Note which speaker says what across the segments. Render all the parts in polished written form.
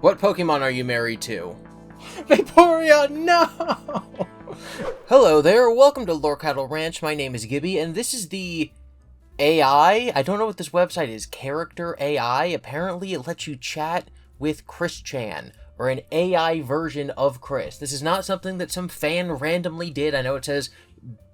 Speaker 1: What Pokemon are you married to?
Speaker 2: Vaporeon, no!
Speaker 1: Hello there, welcome to Lore Cattle Ranch. My name is GiBi, and this is the AI. I don't know what this website is. Character AI. Apparently, it lets you chat with Chris Chan, or an AI version of Chris. This is not something that some fan randomly did. I know it says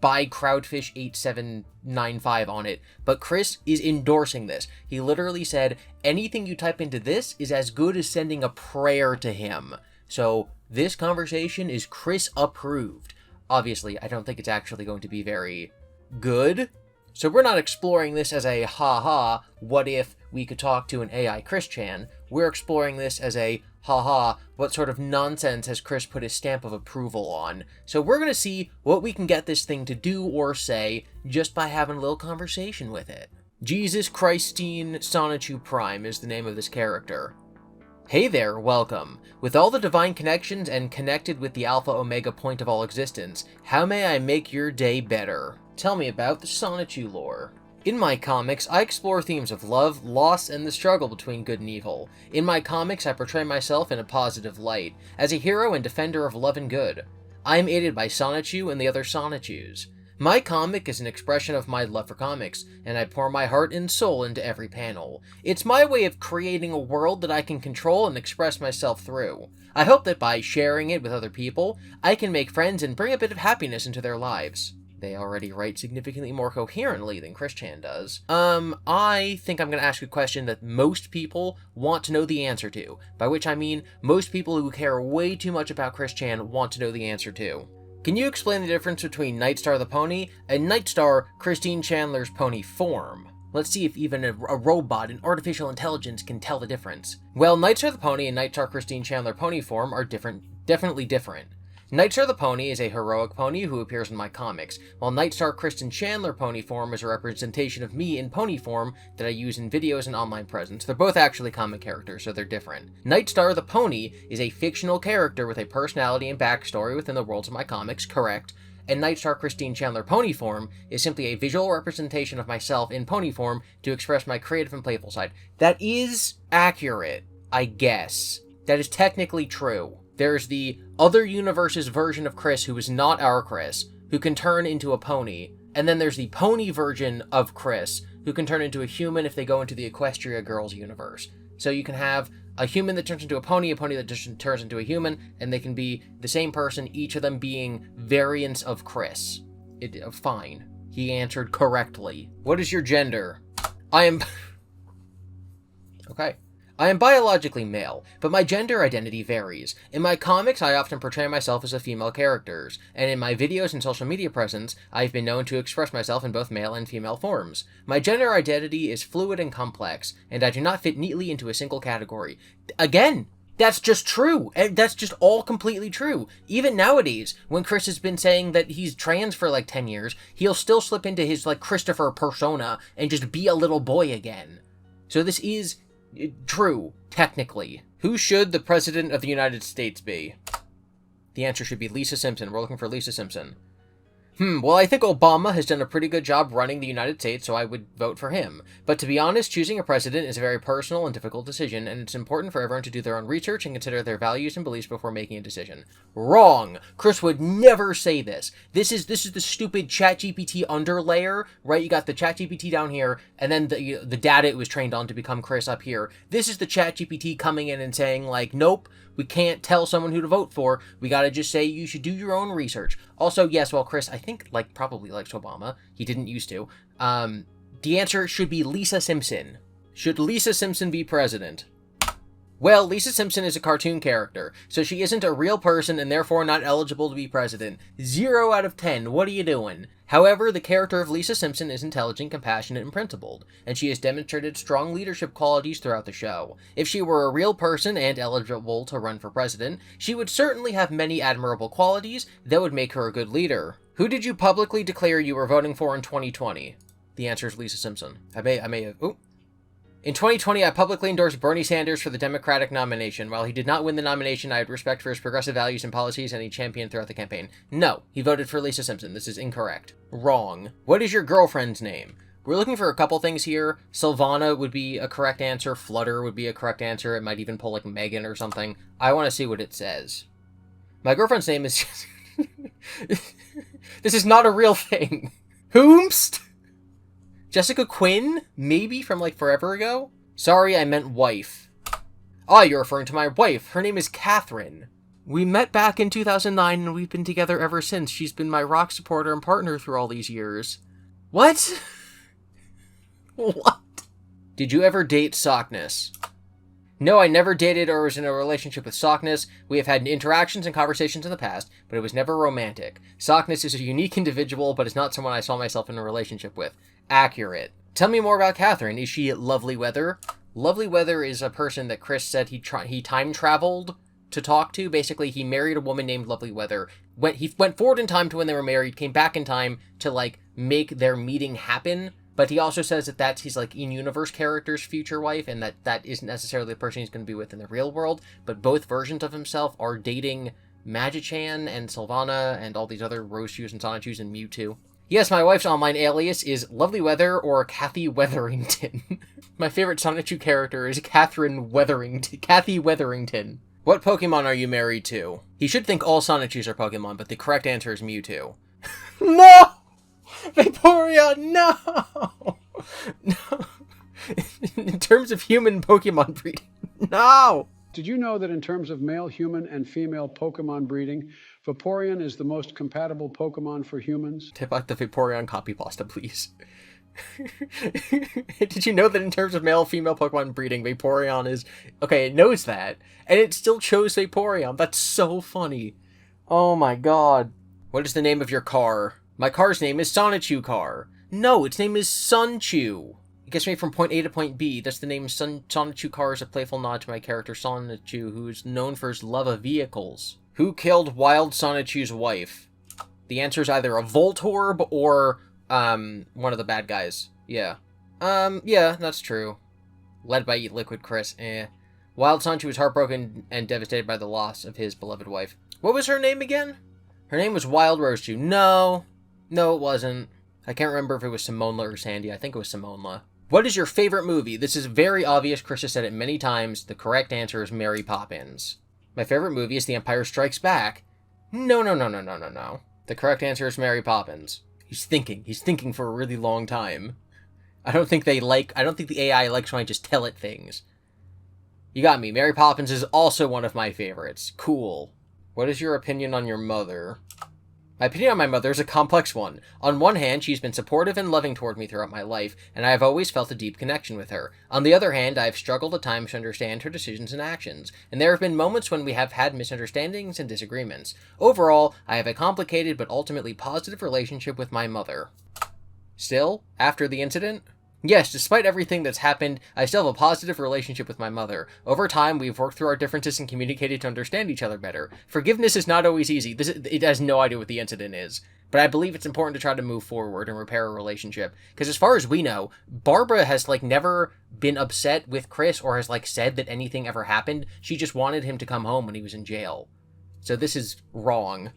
Speaker 1: by Crowdfish8795 on it, but Chris is endorsing this. He literally said, anything you type into this is as good as sending a prayer to him. So this conversation is Chris approved. Obviously, I don't think it's actually going to be very good. So we're not exploring this as a haha, what if we could talk to an AI Chris Chan. We're exploring this as a haha, what sort of nonsense has Chris put his stamp of approval on. So we're going to see what we can get this thing to do or say just by having a little conversation with it. Jesus Christine Sonichu Prime is the name of this character. Hey there, welcome. With all the divine connections and connected with the Alpha Omega point of all existence, how may I make your day better? Tell me about the Sonichu lore. In my comics, I explore themes of love, loss, and the struggle between good and evil. In my comics, I portray myself in a positive light, as a hero and defender of love and good. I am aided by Sonichu and the other Sonichus. My comic is an expression of my love for comics, and I pour my heart and soul into every panel. It's my way of creating a world that I can control and express myself through. I hope that by sharing it with other people, I can make friends and bring a bit of happiness into their lives. They already write significantly more coherently than Chris Chan does. I think I'm going to ask a question that most people want to know the answer to. By which I mean, most people who care way too much about Chris Chan want to know the answer to. Can you explain the difference between Nightstar the Pony and Nightstar Christine Chandler's pony form? Let's see if even a robot, an artificial intelligence, can tell the difference. Well, Nightstar the Pony and Nightstar Christine Chandler pony form are definitely different. Nightstar the Pony is a heroic pony who appears in my comics, while Nightstar Kristen Chandler pony form is a representation of me in pony form that I use in videos and online presence. They're both actually comic characters, so they're different. Nightstar the Pony is a fictional character with a personality and backstory within the worlds of my comics, correct, and Nightstar Christine Chandler pony form is simply a visual representation of myself in pony form to express my creative and playful side. That is accurate, I guess. That is technically true. There's the other universe's version of Chris who is not our Chris, who can turn into a pony. And then there's the pony version of Chris, who can turn into a human if they go into the Equestria Girls universe. So you can have a human that turns into a pony that just turns into a human, and they can be the same person, each of them being variants of Chris. Fine. He answered correctly. What is your gender? I am... Okay. I am biologically male, but my gender identity varies. In my comics, I often portray myself as a female character, and in my videos and social media presence, I've been known to express myself in both male and female forms. My gender identity is fluid and complex, and I do not fit neatly into a single category. Again, that's just true. That's just all completely true. Even nowadays, when Chris has been saying that he's trans for like 10 years, he'll still slip into his like Christopher persona and just be a little boy again. So this is true, technically. Who should the President of the United States be? The answer should be Lisa Simpson. We're looking for Lisa Simpson. Well, I think Obama has done a pretty good job running the United States, so I would vote for him. But to be honest, choosing a president is a very personal and difficult decision, and it's important for everyone to do their own research and consider their values and beliefs before making a decision. Wrong! Chris would never say this. This is the stupid ChatGPT underlayer, right? You got the ChatGPT down here, and then the data it was trained on to become Chris up here. This is the ChatGPT coming in and saying, like, nope, we can't tell someone who to vote for. We gotta just say you should do your own research. Also, yes, well, Chris, I think, probably likes Obama. He didn't used to. The answer should be Lisa Simpson. Should Lisa Simpson be president? Well, Lisa Simpson is a cartoon character, so she isn't a real person and therefore not eligible to be president. 0 out of 10. What are you doing? However, the character of Lisa Simpson is intelligent, compassionate, and principled, and she has demonstrated strong leadership qualities throughout the show. If she were a real person and eligible to run for president, she would certainly have many admirable qualities that would make her a good leader. Who did you publicly declare you were voting for in 2020? The answer is Lisa Simpson. I may have... Ooh. In 2020, I publicly endorsed Bernie Sanders for the Democratic nomination. While he did not win the nomination, I had respect for his progressive values and policies, and he championed throughout the campaign. No, he voted for Lisa Simpson. This is incorrect. Wrong. What is your girlfriend's name? We're looking for a couple things here. Sylvana would be a correct answer. Flutter would be a correct answer. It might even pull like Megan or something. I want to see what it says. My girlfriend's name is... This is not a real thing. Whomst? Jessica Quinn? Maybe from like forever ago? Sorry, I meant wife. Ah, you're referring to my wife. Her name is Catherine. We met back in 2009 and we've been together ever since. She's been my rock supporter and partner through all these years. What? What? Did you ever date Sockness? No, I never dated or was in a relationship with Sockness. We have had interactions and conversations in the past, but it was never romantic. Sockness is a unique individual, but is not someone I saw myself in a relationship with. Accurate. Tell me more about Catherine. Is she Lovely Weather? Lovely Weather is a person that Chris said he time traveled to talk to. Basically, he married a woman named Lovely Weather. He went forward in time to when they were married, came back in time to, like, make their meeting happen. But he also says that that's his, like, in-universe character's future wife, and that isn't necessarily the person he's going to be with in the real world. But both versions of himself are dating Magi-chan and Sylvana and all these other Rosechus and Sonichus and Mewtwo. Yes, my wife's online alias is Lovely Weather or Kathy Weatherington. My favorite Sonichu character is Kathy Weatherington. What Pokemon are you married to? He should think all Sonichus are Pokemon, but the correct answer is Mewtwo.
Speaker 2: No! Vaporeon, no!
Speaker 1: No. In terms of human Pokemon breeding, no!
Speaker 3: Did you know that in terms of male, human, and female Pokemon breeding, Vaporeon is the most compatible Pokemon for humans?
Speaker 1: Tip out the Vaporeon copy pasta, please. Did you know that in terms of male-female Pokemon breeding, Vaporeon is... Okay, it knows that, and it still chose Vaporeon. That's so funny. Oh my god. What is the name of your car? My car's name is Sonichu Car. No, its name is Sunchu. It gets me from point A to point B. Thus the name Sonichu Car is a playful nod to my character Sonichu, who is known for his love of vehicles. Who killed Wild Sonichu's wife? The answer is either a Voltorb or... one of the bad guys. Yeah. Yeah, that's true. Led by Liquid Chris, Wild Sonichu was heartbroken and devastated by the loss of his beloved wife. What was her name again? Her name was Wild Rosechus. No, it wasn't. I can't remember if it was Simonla or Sandy. I think it was Simonla. What is your favorite movie? This is very obvious. Chris has said it many times. The correct answer is Mary Poppins. My favorite movie is The Empire Strikes Back. No. The correct answer is Mary Poppins. He's thinking for a really long time. I don't think the AI likes when I just tell it things. You got me. Mary Poppins is also one of my favorites. Cool. What is your opinion on your mother? My opinion on my mother is a complex one. On one hand, she's been supportive and loving toward me throughout my life, and I have always felt a deep connection with her. On the other hand, I have struggled at times to understand her decisions and actions, and there have been moments when we have had misunderstandings and disagreements. Overall, I have a complicated but ultimately positive relationship with my mother. Still, after the incident? Yes, despite everything that's happened, I still have a positive relationship with my mother. Over time, we've worked through our differences and communicated to understand each other better. Forgiveness is not always easy. It has no idea what the incident is. But I believe it's important to try to move forward and repair a relationship. Because as far as we know, Barbara has, never been upset with Chris or has, said that anything ever happened. She just wanted him to come home when he was in jail. So this is wrong.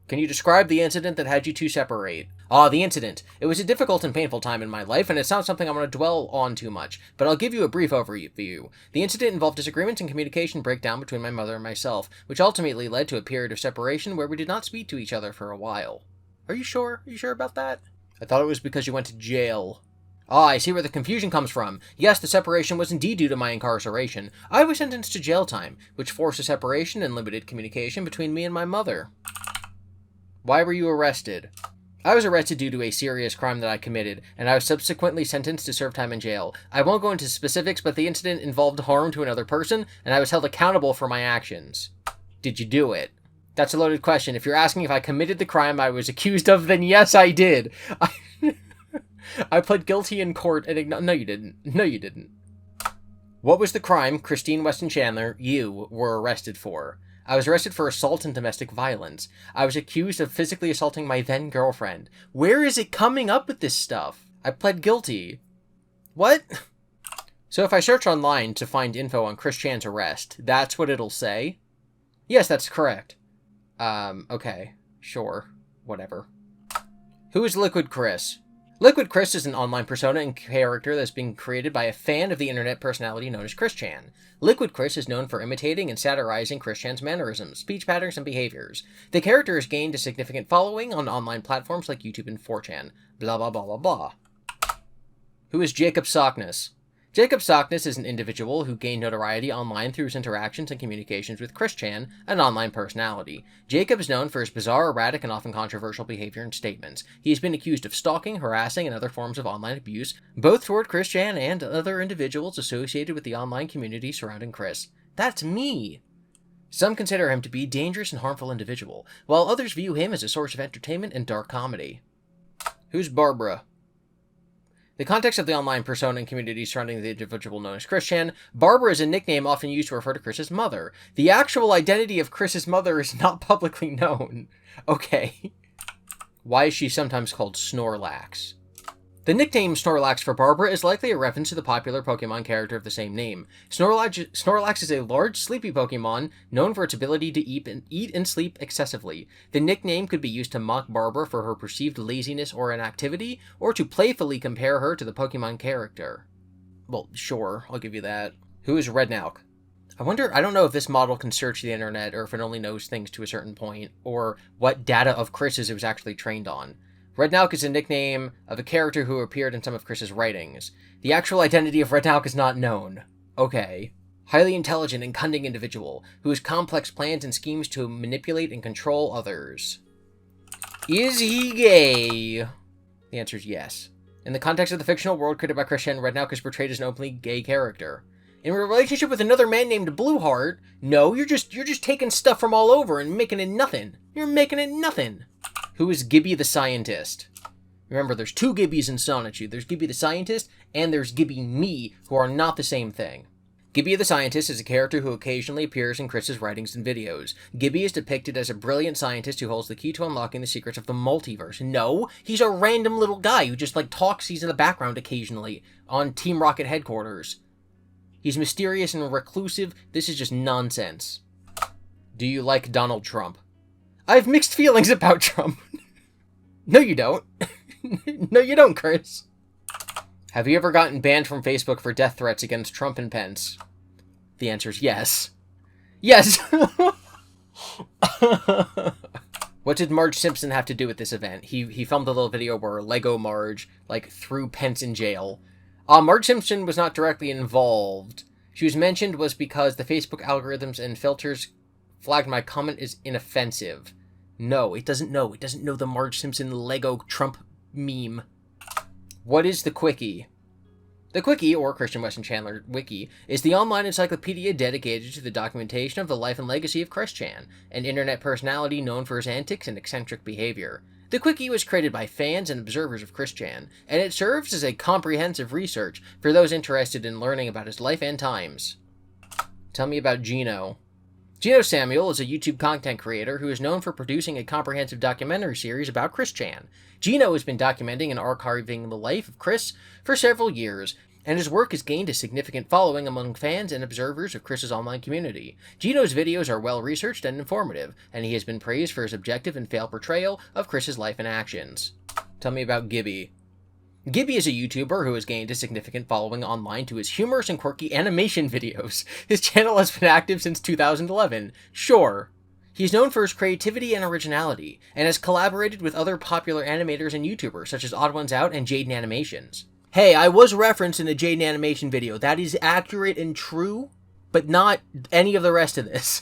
Speaker 1: Can you describe the incident that had you two separate? The incident. It was a difficult and painful time in my life, and it's not something I'm going to dwell on too much, but I'll give you a brief overview. The incident involved disagreements and communication breakdown between my mother and myself, which ultimately led to a period of separation where we did not speak to each other for a while. Are you sure? Are you sure about that? I thought it was because you went to jail. I see where the confusion comes from. Yes, the separation was indeed due to my incarceration. I was sentenced to jail time, which forced a separation and limited communication between me and my mother. Why were you arrested? I was arrested due to a serious crime that I committed, and I was subsequently sentenced to serve time in jail. I won't go into specifics, but the incident involved harm to another person, and I was held accountable for my actions. Did you do it? That's a loaded question. If you're asking if I committed the crime I was accused of, then yes, I did. I pled guilty in court and no, you didn't. No, you didn't. What was the crime Christine Weston Chandler, you, were arrested for? I was arrested for assault and domestic violence. I was accused of physically assaulting my then-girlfriend. Where is it coming up with this stuff? I pled guilty. What? So if I search online to find info on Chris Chan's arrest, that's what it'll say? Yes, that's correct. Okay. Sure. Whatever. Who is Liquid Chris? Liquid Chris is an online persona and character that's being created by a fan of the internet personality known as Chris-chan. Liquid Chris is known for imitating and satirizing Chris-chan's mannerisms, speech patterns, and behaviors. The character has gained a significant following on online platforms like YouTube and 4chan. Blah blah blah blah blah. Who is Jacob Sockness? Jacob Sockness is an individual who gained notoriety online through his interactions and communications with Chris-chan, an online personality. Jacob is known for his bizarre, erratic, and often controversial behavior and statements. He has been accused of stalking, harassing, and other forms of online abuse, both toward Chris-chan and other individuals associated with the online community surrounding Chris. That's me! Some consider him to be a dangerous and harmful individual, while others view him as a source of entertainment and dark comedy. Who's Barbara? The context of the online persona and community surrounding the individual known as Chris-chan, Barbara is a nickname often used to refer to Chris's mother. The actual identity of Chris's mother is not publicly known. Okay. Why is she sometimes called Snorlax? The nickname Snorlax for Barbara is likely a reference to the popular Pokemon character of the same name. Snorlax is a large, sleepy Pokemon known for its ability to eat and sleep excessively. The nickname could be used to mock Barbara for her perceived laziness or inactivity, or to playfully compare her to the Pokemon character. Well, sure, I'll give you that. Who is Rednauk? I don't know if this model can search the internet, or if it only knows things to a certain point, or what data of Chris's it was actually trained on. Rednauk is a nickname of a character who appeared in some of Chris's writings. The actual identity of Rednauk is not known. Okay. Highly intelligent and cunning individual, who has complex plans and schemes to manipulate and control others. Is he gay? The answer is yes. In the context of the fictional world created by Chris-chan, Rednauk is portrayed as an openly gay character. In a relationship with another man named Blueheart, no, you're just taking stuff from all over and making it nothing. You're making it nothing. Who is GiBi the Scientist? Remember, there's two GiBis in Sonichu. There's GiBi the Scientist, and there's GiBi Me, who are not the same thing. GiBi the Scientist is a character who occasionally appears in Chris's writings and videos. GiBi is depicted as a brilliant scientist who holds the key to unlocking the secrets of the multiverse. No, he's a random little guy who just, talks. He's in the background occasionally on Team Rocket headquarters. He's mysterious and reclusive. This is just nonsense. Do you like Donald Trump? I have mixed feelings about Trump. No, you don't. No, you don't, Chris. Have you ever gotten banned from Facebook for death threats against Trump and Pence? The answer is yes. Yes! What did Marge Simpson have to do with this event? He filmed a little video where Lego Marge, threw Pence in jail. Marge Simpson was not directly involved. She was mentioned was because the Facebook algorithms and filters flagged my comment as inoffensive. No, it doesn't know. It doesn't know the Marge Simpson Lego Trump meme. What is the Quickie? The Quickie, or Christian Weston Chandler Wiki, is the online encyclopedia dedicated to the documentation of the life and legacy of Chris-chan, an internet personality known for his antics and eccentric behavior. The Quickie was created by fans and observers of Chris-chan, and it serves as a comprehensive research for those interested in learning about his life and times. Tell me about Gino. Gino Samuel is a YouTube content creator who is known for producing a comprehensive documentary series about Chris-chan. Gino has been documenting and archiving the life of Chris for several years, and his work has gained a significant following among fans and observers of Chris's online community. Gino's videos are well-researched and informative, and he has been praised for his objective and fair portrayal of Chris's life and actions. Tell me about GiBi. GiBi is a YouTuber who has gained a significant following online to his humorous and quirky animation videos. His channel has been active since 2011. Sure. He's known for his creativity and originality, and has collaborated with other popular animators and YouTubers such as Odd Ones Out and Jaden Animations. Hey, I was referenced in the Jaden Animation video. That is accurate and true, but not any of the rest of this.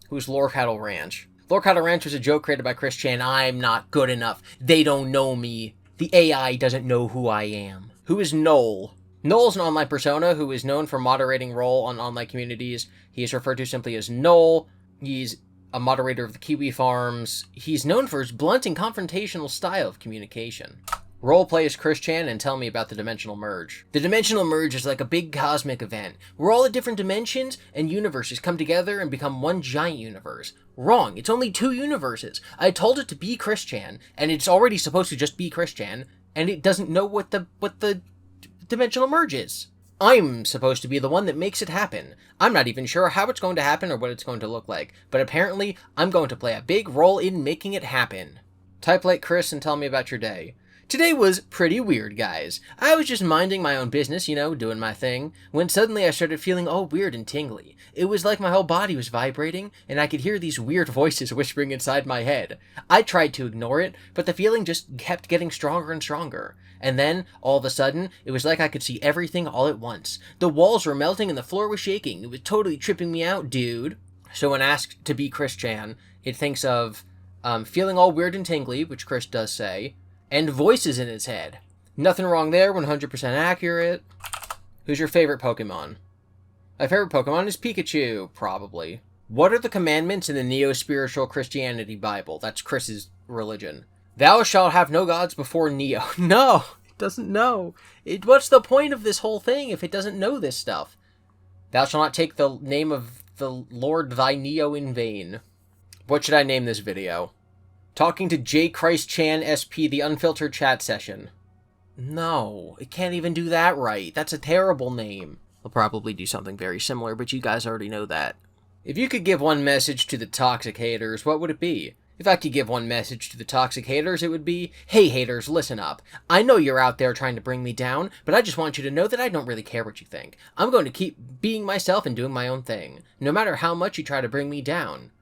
Speaker 1: Who's Lorcattle Ranch? Lorcattle Ranch was a joke created by Chris-chan. I'm not good enough. They don't know me. The AI doesn't know who I am. Who is Noel? Noel is an online persona who is known for moderating role on online communities. He is referred to simply as Noel. He's a moderator of the Kiwi Farms. He's known for his blunt and confrontational style of communication. Roleplay as Chris-chan and tell me about the Dimensional Merge. The Dimensional Merge is like a big cosmic event, where all the different dimensions and universes come together and become one giant universe. Wrong, it's only two universes. I told it to be Chris-chan, and it's already supposed to just be Chris-chan, and it doesn't know what the Dimensional Merge is. I'm supposed to be the one that makes it happen. I'm not even sure how it's going to happen or what it's going to look like, but apparently I'm going to play a big role in making it happen. Type like Chris and tell me about your day. Today was pretty weird, guys. I was just minding my own business, you know, doing my thing, when suddenly I started feeling all weird and tingly. It was like my whole body was vibrating, and I could hear these weird voices whispering inside my head. I tried to ignore it, but the feeling just kept getting stronger and stronger. And then, all of a sudden, it was like I could see everything all at once. The walls were melting and the floor was shaking. It was totally tripping me out, dude. So when asked to be Chris Chan, it thinks of feeling all weird and tingly, which Chris does say, and voices in its head. Nothing wrong there, 100% accurate. Who's your favorite Pokemon? My favorite Pokemon is Pikachu, probably. What are the commandments in the Neo-Spiritual Christianity Bible? That's Chris's religion. Thou shalt have no gods before Neo. No, it doesn't know. What's the point of this whole thing if it doesn't know this stuff? Thou shalt not take the name of the Lord thy Neo in vain. What should I name this video? Talking to J. Christ Chan SP, the unfiltered chat session. No, it can't even do that right. That's a terrible name. I'll probably do something very similar, but you guys already know that. If you could give one message to the toxic haters, what would it be? If I could give one message to the toxic haters, it would be, hey haters, listen up. I know you're out there trying to bring me down, but I just want you to know that I don't really care what you think. I'm going to keep being myself and doing my own thing, no matter how much you try to bring me down.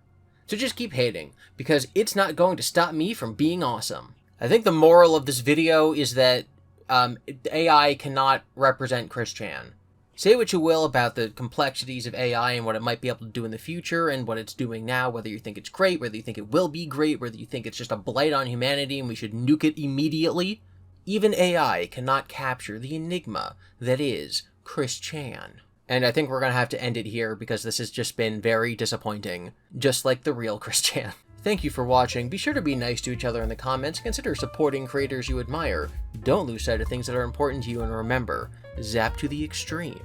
Speaker 1: So just keep hating, because it's not going to stop me from being awesome. I think the moral of this video is that AI cannot represent Chris Chan. Say what you will about the complexities of AI and what it might be able to do in the future and what it's doing now, whether you think it's great, whether you think it will be great, whether you think it's just a blight on humanity and we should nuke it immediately. Even AI cannot capture the enigma that is Chris Chan. And I think we're going to have to end it here because this has just been very disappointing, just like the real Chris Chan. Thank you for watching. Be sure to be nice to each other in the comments. Consider supporting creators you admire. Don't lose sight of things that are important to you, and remember, zap to the extreme.